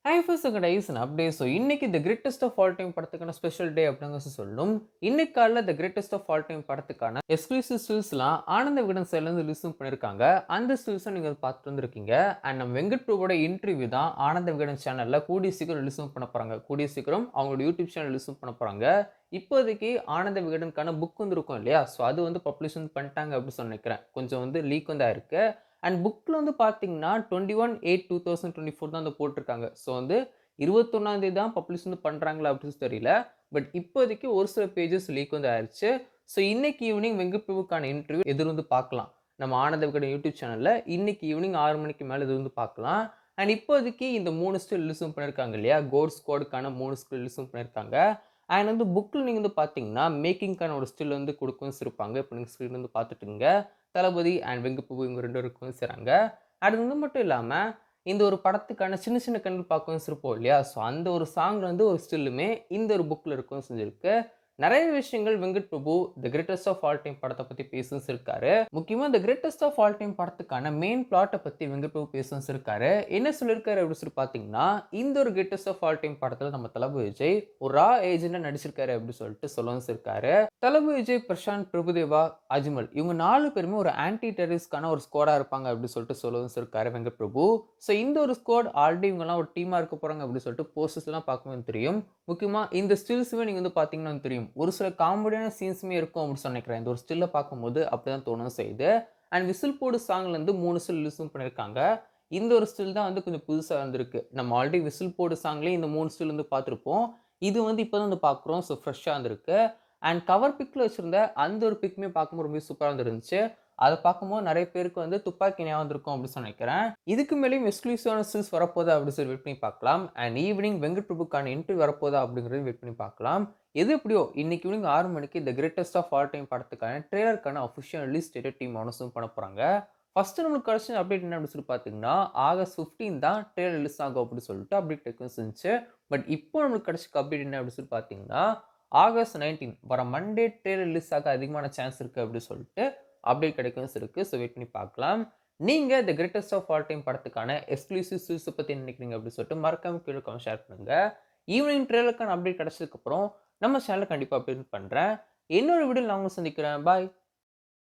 Hi first guys update so இன்னைக்கு the greatest of all time படத்துக்கான special day அப்படிங்க சொல்லணும். இன்னைக்கு காலைல the greatest of all time படத்துக்கான எக்ஸ்க்ளூசிவ் ஸ்டில்ஸ்லாம் ஆனந்த விகடன் சைட்லேருந்து ரிலீஸும் பண்ணியிருக்காங்க. அந்த ஸ்டில்ஸை நீங்கள் பார்த்துட்டு வந்திருக்கீங்க. அண்ட் நம்ம வெங்கட் பிரபுவோட இன்டர்வியூ தான் ஆனந்த விகடன் சேனலில் கூடிய சீக்கிரம் ரிலீஸும் பண்ண போகிறாங்க. கூடிய சீக்கிரம் அவங்களோட யூடியூப் சேனல் ரிலீஸும் பண்ண போகிறாங்க. இப்போதைக்கு ஆனந்த விகடனுக்கான புக் வந்து இருக்கும் இல்லையா, ஸோ அது வந்து பப்ளிஷ் வந்து பண்ணிட்டாங்க அப்படின்னு நினைக்கிறேன். கொஞ்சம் வந்து லீக் வந்து ஆயிருக்கு. அண்ட் புக்கில் வந்து பார்த்தீங்கன்னா 21/8/2024 தான் வந்து போட்டிருக்காங்க. ஸோ வந்து 21ஆம் தேதி தான் பப்ளிஷ் வந்து பண்ணுறாங்களா அப்படின்னு தெரியல. பட் இப்போதைக்கு ஒரு சில பேஜஸ் லீக் வந்து ஆயிடுச்சு. ஸோ இன்னைக்கு ஈவினிங் வெங்கட் பிரபுக்கான இன்டர்வியூ எதிர் வந்து பார்க்கலாம். நம்ம ஆனந்த விகடன் யூடியூப் சேனலில் இன்னைக்கு ஈவினிங் 6 மணிக்கு மேலே இது வந்து பார்க்கலாம். அண்ட் இப்போதைக்கு இந்த 3 ஸ்டில் ரிலீஸும் பண்ணியிருக்காங்க இல்லையா, கோட் ஸ்குவாடுக்கான 3 ஸ்டில் ரிலீஸும் பண்ணியிருக்காங்க. அண்ட் வந்து புக்கில் நீங்கள் வந்து பார்த்தீங்கன்னா மேக்கிங்கான ஒரு ஸ்டில் வந்து கொடுக்கவும் இருப்பாங்க. இப்போ நீங்கள் ஸ்க்ரீன் வந்து பார்த்துட்டுங்க. தளபதி அண்ட் வெங்கட் பிரபு இவங்க 2 பேரும் சேராங்க. அது வந்து மட்டும் இல்லாம, இந்த ஒரு படத்துக்கான சின்ன சின்ன கண்கள் பார்க்கவும் இருப்போம் இல்லையா? ஸோ அந்த ஒரு சாங்ல வந்து ஒரு ஸ்டில்லுமே இந்த ஒரு புக்ல இருக்கவும் செஞ்சிருக்கு. நெறைய விஷயங்கள் Venkat Prabhu The greatest of all Time படத்த பத்தி பேசவும் இருக்காரு. முக்கியமா The greatest of all time படத்துக்கான மெயின் பிளாட்ட பத்தி வெங்கட் பிரபு பேசவும் இருக்காரு. என்ன சொல்லியிருக்காரு அப்படின்னு சொல்லி பார்த்தீங்கன்னா, இந்த ஒரு கிரேட்டஸ்ட் ஆஃப் ஆல் டைம் படத்துல நம்ம தளபதி விஜய் ஒரு ரா ஏஜென்ட்டா நடிச்சிருக்காரு அப்படின்னு சொல்லிட்டு சொல்லவும் இருக்காரு. தளபதி விஜய், பிரசாந்த், பிரபுதேவா, அஜ்மல் இவங்க 4 பேருமே ஒரு ஆன்டி டெரரிஸ்ட்கான ஒரு ஸ்குவாடா இருப்பாங்க அப்படின்னு சொல்லிட்டு சொல்லவும் இருக்காரு வெங்கட் பிரபு. ஸோ இந்த ஒரு ஸ்குவாட் ஆல்ரெடி இவங்கலாம் ஒரு டீமா இருக்க போறாங்க அப்படின்னு சொல்லிட்டு போஸ்டர்ஸ்லாம் பார்க்கும்போது தெரியும். முக்கியமா இந்த ஸ்டில்ஸுமே நீங்க வந்து பார்த்தீங்கன்னா தெரியும். ஒரு சில காமெடியான சீன்ஸுமே இருக்கும் அப்படின்னு நினைக்கிறேன். இந்த ஒரு ஸ்டில்ல பார்க்கும்போது அப்படிதான் தோணவும் செய்யுது. அண்ட் விசில் போடு சாங்லேருந்து 3 ஸ்டில் ரிலீஸும் பண்ணியிருக்காங்க. இந்த ஒரு ஸ்டில் தான் வந்து கொஞ்சம் புதுசா வந்திருக்கு. நம்ம ஆல்ரெடி விசில் போடு சாங்லேயே இந்த 3 ஸ்டில் வந்து பார்த்துருப்போம். இது வந்து இப்போ தான் வந்து பார்க்குறோம். ஸோ ஃப்ரெஷ்ஷா வந்திருக்கு. அண்ட் கவர் பிக்ல வச்சிருந்த அந்த ஒரு பிக்குமே பார்க்கும்போது ரொம்பவே சூப்பரா வந்துருந்துச்சு. அத பார்க்கும்போது நெறைய பேருக்கு வந்து துப்பாக்கி ஞாபகம் வந்திருக்கும் அப்படின்னு நினைக்கிறேன். இதுக்கு மேலயும் எக்ஸ்க்ளூசிவான ஸ்டில்ஸ் வரப்போதா அப்படின்னு சொல்லி வெயிட் பண்ணி பார்க்கலாம். அண்ட் ஈவினிங் வெங்கட் பிரபுக்கான இன்டர்வியூ வரப்போதா அப்படிங்கிறதையும் வெயிட் பண்ணி பார்க்கலாம். எது எப்படியோ இன்னைக்கு ஈவினிங் 6 மணிக்கு the greatest of all time படத்துக்கான ட்ரெய்லருக்கான அஃபிஷியல் ரிலீஸ் டேட்ட டீம் அனௌன்ஸ் பண்ண போறாங்க. ஃபர்ஸ்ட் நம்மளுக்கு கிடைச்ச அப்டேட் என்ன அப்படின்னு சொல்லி பார்த்தீங்கன்னா, ஆகஸ்ட் 15 தான் ட்ரெய்லர் ரிலீஸ் ஆகும் அப்படின்னு சொல்லிட்டு அப்டேட் இருந்துச்சு. பட் இப்போ நம்மளுக்கு கிடைச்ச அப்டேட் என்ன அப்படின்னு சொல்லி பார்த்தீங்கன்னா, ஆகஸ்ட் 19 வர மண்டே ட்ரெய்லர் ரிலீஸ் ஆக அதிகமான சான்ஸ் இருக்கு அப்படின்னு சொல்லிட்டு அப்டேட் கிடைக்கும் இருக்கு. ஸோ வெயிட் பண்ணி பார்க்கலாம். நீங்க the greatest of all time படத்துக்கான எக்ஸ்க்ளூசிவ் ஸ்டில்ஸ் பத்தி என்ன நினைக்கிறீங்க அப்படின்னு சொல்லிட்டு மறக்காம கீழ கமெண்ட் ஷேர் பண்ணுங்க. ஈவினிங் ட்ரெய்லருக்கான அப்டேட் கிடைச்சதுக்கு அப்புறம் நம்ம சேனல்ல கண்டிப்பா அப்டேட் பண்றேன். இன்னொரு வீடியோல நான் உங்களை சந்திக்கிறேன். பாய்.